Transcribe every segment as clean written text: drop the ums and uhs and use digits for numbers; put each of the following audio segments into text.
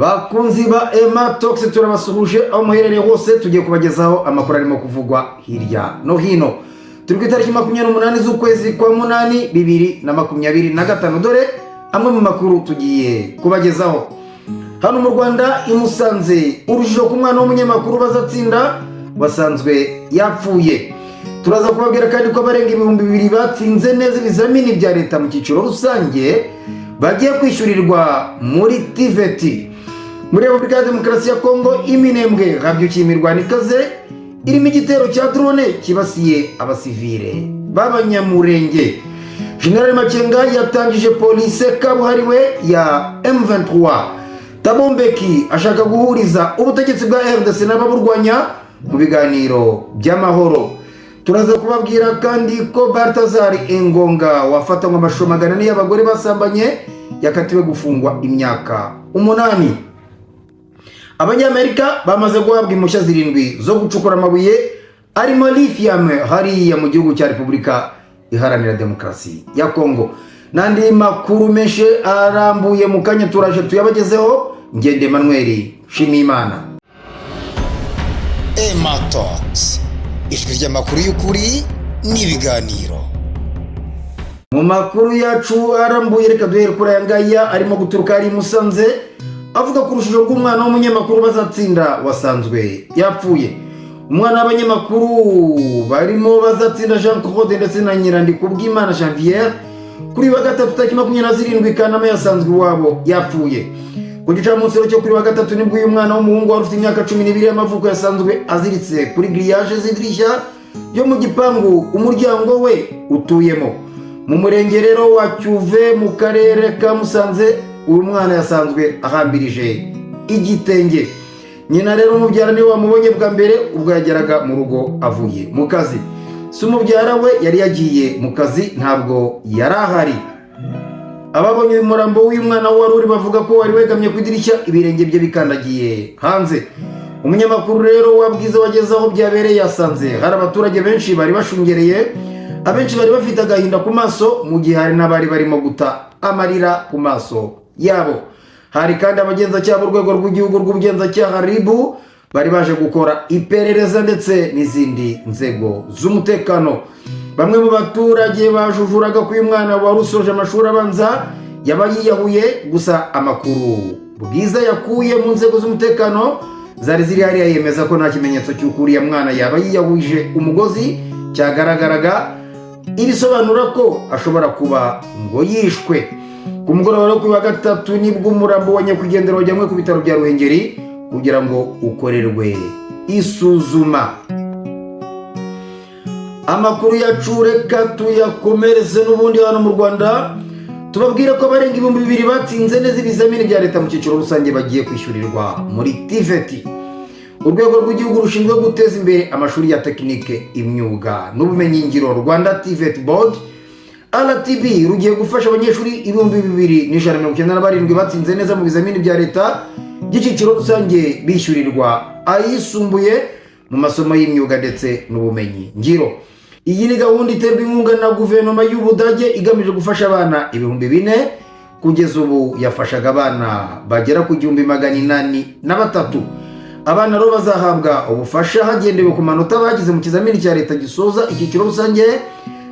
bakunzi ba Emma Talks turabasuhuje aho muherereye hose tugiye kubagezaho amakuru arimo kuvugwa hirya no hino. Turi ku itariki 28 z'ukwezi kwa 8 2025 dore amwe mu makuru tugiye kubagezaho. Hano mu Rwanda i Musanze urujijo ku mwana w'umunyamakuru bazatsinda basanzwe yapfuye. Turaza kubabwira kandi ko abarenga 2000 batsinze neza ibizamini bya leta mu cyiciro rusange bagiye kwishyurirwa muri TVET. Muri Repubulika ya Demokarasi ya Kongo iminembwe habyukiye imirwano ikaze irimo igitero cya drone kibasiye abasivile b'abanyamurenge. General Makenga yatangije police kabuhariwe ya M23. Tabombeki ashaka guhuriza ubutegetsi bwa RDC n'ababurwanya mu biganiro by'amahoro. Turaza kubabwira kandi ko Balthazar Engonga wafatanywe amashusho 400 y'abagore basambanye yakatiwe gufungwa imyaka 8. Abanyamerika bamaze guhabwa impushya 7 zo gucukura amabuye arimo lithium hariya mu gihugu cya Repubulika Iharanira Demokarasi ya Kongo. Nandi makuru menshi arambuye mu kanya turaje tuyabagezeho. Ngende Emmanuel Shimimana. Emma Talks, ijwi ry'amakuru y'ukuri n'ibiganiro. Mu makuru yacu arambuye reka duhere kuri aya ngaya arimo guturuka ari Musanze avuga ku rujijo rw'umwana w'umunyamakuru bazatsinda wasanzwe yapfuye. Umwana w'abanyamakuru barimo bazatsinda Jean Claude ndetse na Nyirandikubwimana Janvier kuri wa gatatu tariki 27 Kanama yasanzwe iwabo yapfuye. Ku gicamunsi cyo kuri wa gatatu nibwo uyu mwana w'umuhungu wari ufite imyaka 12 y'amavuko yasanzwe aziritse kuri grillage z'idirishya yo mu gipangu umuryango we utuyemo mu murenge rero wa Cyuve mu karere ka Musanze. Uyu mwana yasanzwe ahambirije igitenge. Nyina rero umubyara niwe wamubonye bwa mbere ubwo yageraga mu rugo avuye mu kazi. Si umubyara we yari yagiye mu kazi ntabwo yari ahari. Ababonye umurambo w'uyu mwana wari uri bavuga ko wari wegamye ku idirishya ibirenge bye bikandagiye hanze. Umunyamakuru rero wabwiza wageze aho byabereye yasanze hari abaturage benshi bari bashungereye, abenshi bari bafite agahinda ku maso mu gihe hari n'abari barimo guta amarira ku maso yabo. Hari kandi abagenzacyaha urwego rw'igihugu rw'ubugenzacyaha RIB bari baje gukora iperereza ndetse n'izindi nzego z'umutekano. Bamwe mu baturage bajujuraga ko uyu mwana wari usoje amashuri abanza yaba yiyahuye, gusa amakuru bwiza yakuye mu nzego z'umutekano zari ziri hariya yemeza ko nta kimenyetso cy'uko uriya mwana yaba yiyahuje umugozi cyagaragaraga. Ibisobanura ko ashobora kuba ngo yishwe. Ku mugoroba wo wa gatatu nibwo umurambo wa nyakwigendera wajyanywe ku bitaro bya Ruhengeri kugira ngo ukorerwe isuzuma. Amakuru yacu reka tuyakomereze n'ubundi hano mu Rwanda tubabwira ko abarenga 2000 batsinze neza ibizamini bya leta mu cyiciro rusange bagiye kwishyurirwa muri TVET. Urwego rw'igihugu rushinzwe guteza imbere amashuri ya tekinike, imyuga n'ubumenyingiro Rwanda TVET Board RTB rugiye gufasha abanyeshuri 2197 batsinze neza mu bizamini bya leta by'icyiciro rusange bishyurirwa ayisumbuye mu masomo y'imyuga ndetse n'ubumenyi ngiro. Iyi ni gahunda iterwa inkunga na guverinoma y'Ubudage igamije gufasha abana 4000. Kugeza ubu yafashaga abana bagera ku 1803. Abana rero bazahabwa ubufasha hagendewe ku manota bagize mu kizamini cya leta gisoza icyiciro rusange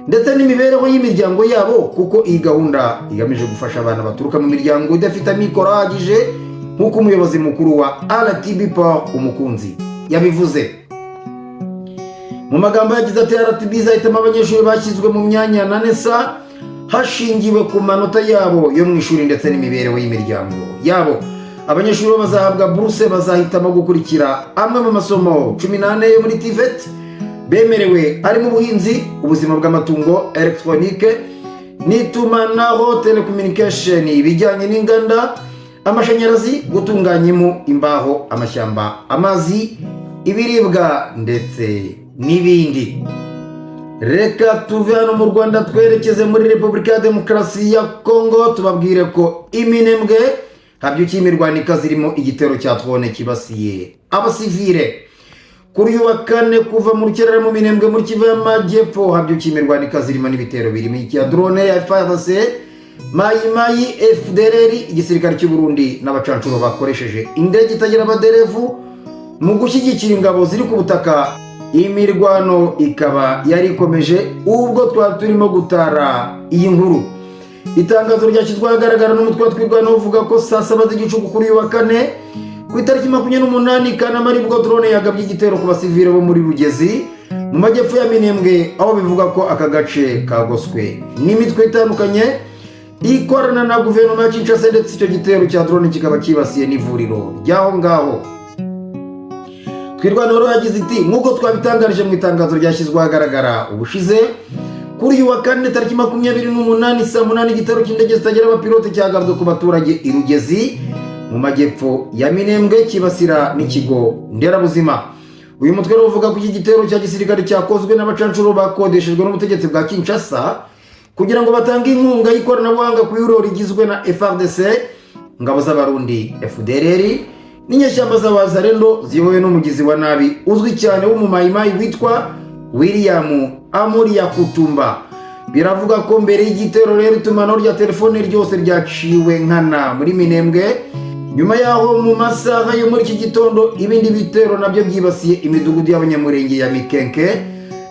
ndetse n'imibereho y'imiryango yabo, kuko iyi gahunda igamije gufasha abana baturuka mu miryango idafite amikoro ahagije nk'uko umuyobozi mukuru wa RTB Paul Umukunzi yabivuze. Mu magambo yagize ati RTB izahitamo abanyeshuri bashyizwe mu myanya na NESA hashingiwe ku manota yabo yo mu ishuri ndetse n'imibereho y'imiryango yabo. Abanyeshuri bazahabwa buruse bazahitamo gukurikira amwe mu masomo 18 yo muri TVET bemerewe arimo ubuhinzi, ubuzima bw'amatungo, electronique n'itumanaho, telecommunication, ibijyanye n'inganda, amashanyarazi, gutunganya imbaho, amashyamba, amazi, ibiribwa ndetse n'ibindi. Reka tuve hano mu Rwanda twerekeze muri Repubulika ya Demokarasi ya Kongo tubabwire ko iminembwe habyukiye imirwano ikaze irimo igitero cya drone kibasiye abasivile. Kuri uyu wa kane kuva mu rukerera mu minembwe muri Kivu y'Amajyepfo habyukiye imirwano ikaze irimo n'ibitero birimo icya drone ya FARDC mayimayi FDLR, igisirikare cy'u Burundi n'abacancuro bakoresheje indege itagira abaderevu mu gushyigikira ingabo ziri ku butaka. Imirwano ikaba yari ikomeje ubwo twari turimo gutara iyi nkuru. Itangazo ryashyizwe ahagaragara n'umutwe wa twirwanaho uvuga ko saa 7 z'igicuku kuri uyu wa kane ku itariki 28 Kanama aribwo drone yagabye igitero ku basivile bo muri Rugezi mu majyepfo ya Minembwe, aho bivuga ko aka gace kagoswe n'imitwe itandukanye ikorana na guverinoma ya Kinshasa, ndetse icyo gitero cya drone kikaba kibasiye n'ivuriro ry'aho ngaho. Twirwanaho yagize iti nk'uko twabitangarije mu itangazo ryashyizwe ahagaragara ubushize, kuri uyu wa kane tariki 28 saa 8 igitero cy'indege zitagira abapilote cyagabwe ku baturage i Rugezi mu majyepfo ya Minembwe kibasira n'ikigo nderabuzima. Uyu mutwe uvuga ko iki gitero cya gisirikare cyakozwe n'abacancuro bakodeshejwe n'ubutegetsi bwa Kinshasa kugira ngo batange inkunga y'ikoranabuhanga ku ihuriro rigizwe na FARDC, ingabo z'abarundi FDLR n'inyeshyamba z'abazarendo ziyobowe n'umugizi wa nabi uzwi cyane w'umumayimayi witwa William Amuri Yakutumba. Biravuga ko mbere y'igitero rero itumanaho rya telefone ryose ryaciwe nkana muri Minembwe. Nyuma yaho mu masaha yo muri iki gitondo ibindi bitero nabyo byibasiye imidugudu y'abanyamurenge ya Mikenke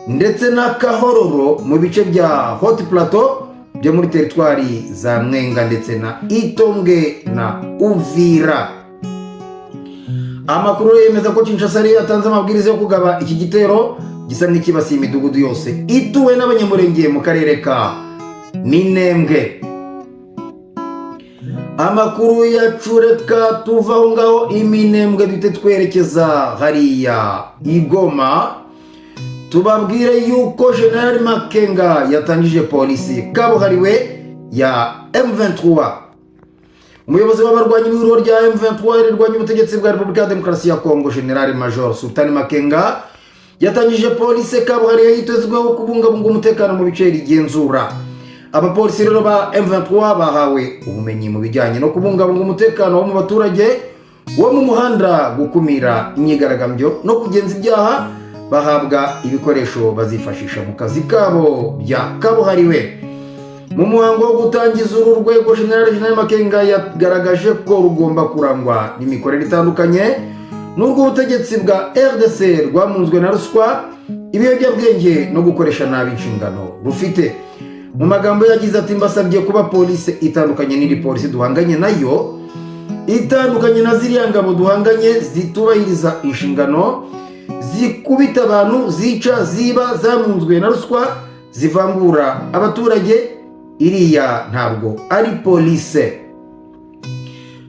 ndetse na Kahororo mu bice bya Haut Plateau byo muri teritwari za Mwenga ndetse na Itombwe na Uvira. Amakuru yemeza ko Kinshasa yatanze amabwiriza yo kugaba iki gitero gisa n'ikibasiye imidugudu yose ituwe n'abanyamurenge mu karere ka Minembwe. Amakuru yacu reka tuvaho ngaho Iminembwe dute twerekeza hariya Igoma, tubabwire yuko General Makenga yatangije polisi kabuhariwe ya M23. Umuyobozi w'abarwanyi b'ihuriro rya M23 rirwanya ubutegetsi bwa Repubulika ya Demokarasi ya Kongo, General Major Sultan Makenga yatangije polisi kabuhariwe yitezweho kubungabunga umutekano mu bice rigenzura. Abapolisi rero ba M23 bahawe ubumenyi mu bijyanye no kubungabunga umutekano wo mu baturage wo mu muhanda, gukumira imyigaragambyo no kugenza ibyaha. Bahabwa ibikoresho bazifashisha mu kazi kabo bya kabuhariwe. Mu muhango wo gutangiza uru rwego, General Makenga yagaragaje ko rugomba kurangwa n'imikorere itandukanye n'ubwo ubutegetsi bwa RDC rwamunzwe na ruswa, ibiyobyabwenge no gukoresha nabi inshingano rufite. Mu magambo yagize ati mbasabye kuba polisi itandukanye n'indi polisi duhanganye nayo, itandukanye na ziriya ngabo duhanganye zitubahiriza inshingano, zikubita abantu, zica, ziba, zamunzwe na ruswa, zivangura abaturage. Iriya ntabwo ari polisi.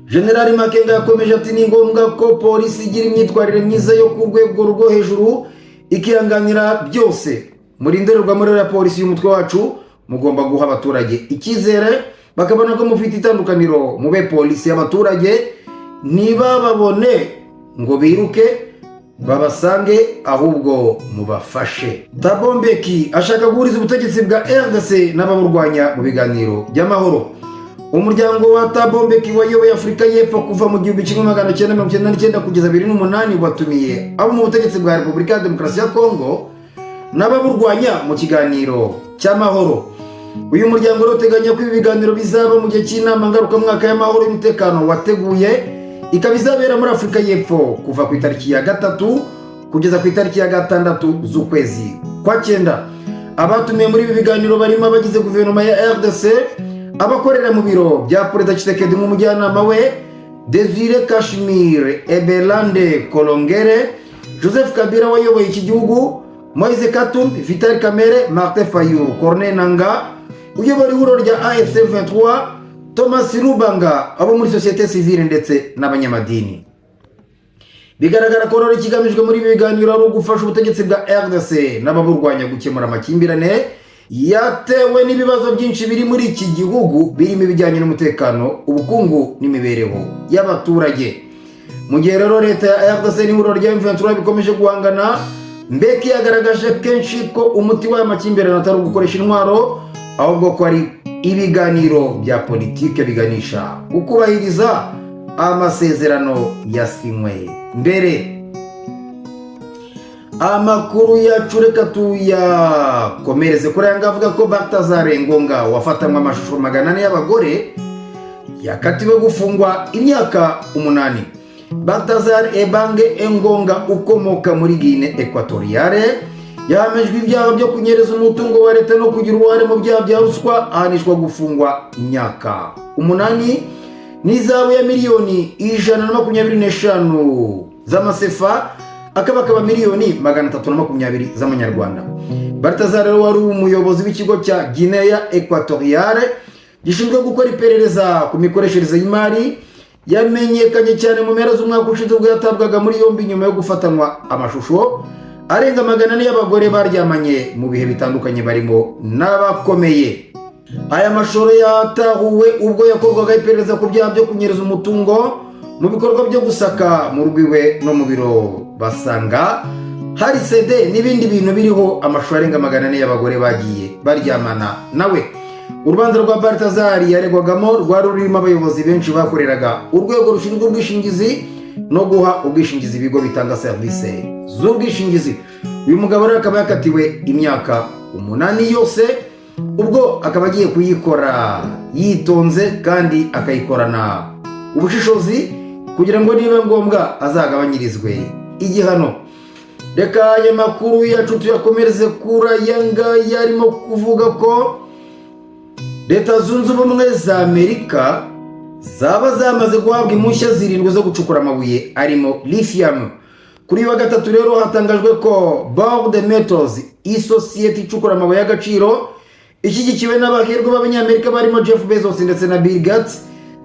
General Makenga yakomeje ati ni ngombwa ko polisi igira imyitwarire myiza yo ku rwego rwo hejuru ikihanganira byose. Muri ndorerwamo rero ya polisi y'umutwe wacu mugomba guha abaturage icyizere, bakabona ko mufite itandukaniro. Mube polisi y'abaturage, ntibababone ngo biruke babasange, ahubwo mubafashe. Thabo Mbeki ashaka guhuriza ubutegetsi bwa RDC n'ababurwanya mu biganiro by'amahoro. Umuryango wa Thabo Mbeki wayoboye Afurika y'Epfo kuva mu 1999 kugeza 2008 watumiye abo mu butegetsi bwa Repubulika ya Demokarasi ya Kongo n'ababurwanya mu kiganiro cy'amahoro. Uyu muryango uteganya ko ibi biganiro bizaba mu gihe cy'inama ngarukamwaka y'amahoro y'umutekano wateguye, ikaba izabera muri Afurika y'Epfo kuva ku itariki ya 3 kugeza ku itariki ya 6 z'ukwezi kwa 9. Abatumiye muri ibi biganiro barimo abagize guverinoma ya RDC, abakorera mu biro bya Perezida Tshisekedi mu mujyanama we Desire Kashmir, Ebelande Kolongere, Joseph Kabila wayoboye iki gihugu, Moise Katumbi, Vital Kamerhe, Martin Fayulu, Corneille Nangaa uyobora ihuriro rya AFC 23, Thomas Lubanga abo muri societe civile ndetse n'abanyamadini. Bigaragara ko rero ikigamijwe muri ibi biganiro ari ugufasha ubutegetsi bwa RDC n'ababurwanya gukemura amakimbirane yatewe n'ibibazo byinshi biri muri iki gihugu, birimo ibijyanye n'umutekano, ubukungu n'imibereho y'abaturage. Mu gihe rero leta ya RDC n'ihuriro rya M23 bikomeje guhangana, Mbeki yagaragaje kenshi ko umuti w'aya makimbirane atari ugukoresha intwaro, ahubwo ko ari ibiganiro bya politike biganisha ukubahiriza amasezerano yasinywe mbere. amakuru yacu reka tuyakomereze kuri aya ngavuga ko Balthazar Engonga wafatanywe amashusho 400 y'abagore yakatiwe gufungwa imyaka 8. Balthazar Ebange Engonga ukomoka muri Guinée Equatoriale yahamejwe ibyaha byo kunyereza umutungo wa leta no kugira uruhare mu byaha bya ruswa, ahanishwa gufungwa imyaka 8 n'izabu ya miliyoni 125 z'amasefa, akaba miliyoni 320 z'amanyarwanda. Balthazar wari umuyobozi w'ikigo cya Guinea Equatoriale gishinzwe gukora iperereza ku mikoreshereze y'imari yamenyekanye cyane mu mpera z'umwaka ushize ubwo yatabwaga muri yombi nyuma yo gufatanwa amashusho arenga 400 y'abagore baryamanye mu bihe bitandukanye barimo n'abakomeye. Aya mashusho yatahuwe ubwo yakorwaga iperereza ku byaha byo kunyereza umutungo mu bikorwa byo gusaka mu rwiwe no mu biro, basanga hari CD n'ibindi bintu biriho amashusho arenga 400 y'abagore bagiye baryamana nawe. Urubanza rwa Balthazar yaregwagamo rwari rurimo abayobozi benshi bakoreraga urwego rushinzwe ubwishingizi no guha ubwishingizi ibigo bitanga serivisi z'ubwishingizi. Uyu mugabo rero akaba yakatiwe imyaka 8 yose, ubwo akaba agiye kuyikora yitonze kandi akayikorana ubushishozi kugira ngo niba ngombwa azagabanyirizwe igihano. Reka aya makuru yacu tuyakomereze kuri aya ngaya arimo kuvuga ko Leta Zunze Ubumwe za Amerika zaba zamaze guhabwa impushya 7 zo gucukura amabuye arimo lithium. Kuri wa gatatu rero hatangajwe ko Board Metals, isosiyete icukura amabuye y'agaciro ishyigikiwe n'abahirwe b'abanyamerika barimo Jeff Bezos ndetse na Bill Gates,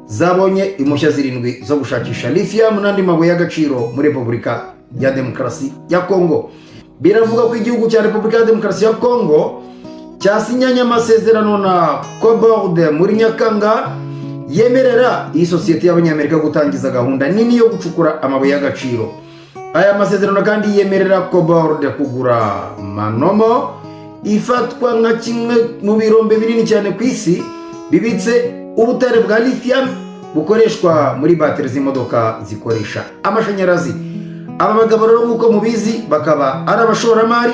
zabonye impushya 7 zo gushakisha lithium n'andi mabuye y'agaciro muri Repubulika ya Demokarasi ya Kongo. Biravuga ko igihugu cya Repubulika ya Demokarasi ya Kongo cyasinyanye amasezerano na Cobord muri Nyakanga yemerera iyi sosiyete y'abanyamerika gutangiza gahunda nini yo gucukura amabuye y'agaciro. Aya masezerano kandi yemerera Cobord kugura Manomo ifatwa nka kimwe mu birombe binini cyane ku isi bibitse ubutare bwa lithium bukoreshwa muri bateri z'imodoka zikoresha amashanyarazi. Aba bagabo rero nk'uko mubizi bakaba ari abashoramari,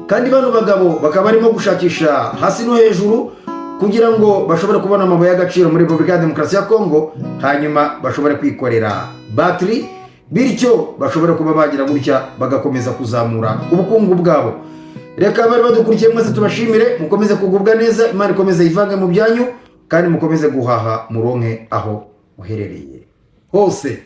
kandi bano bagabo bakaba barimo gushakisha hasi no hejuru kugira ngo bashobore kubona amabuye y'agaciro muri Repubulika ya Demokarasi ya Kongo, hanyuma bashobore kwikorera bateri, bityo bashobore kuba bagira gutya bagakomeza kuzamura ubukungu bwabo. Reka bari badukurikiye mwese tubashimire, mukomeze kugubwa neza, Imana ikomeze yivange mu byanyu kandi mukomeze guhaha muronke aho muherereye hose.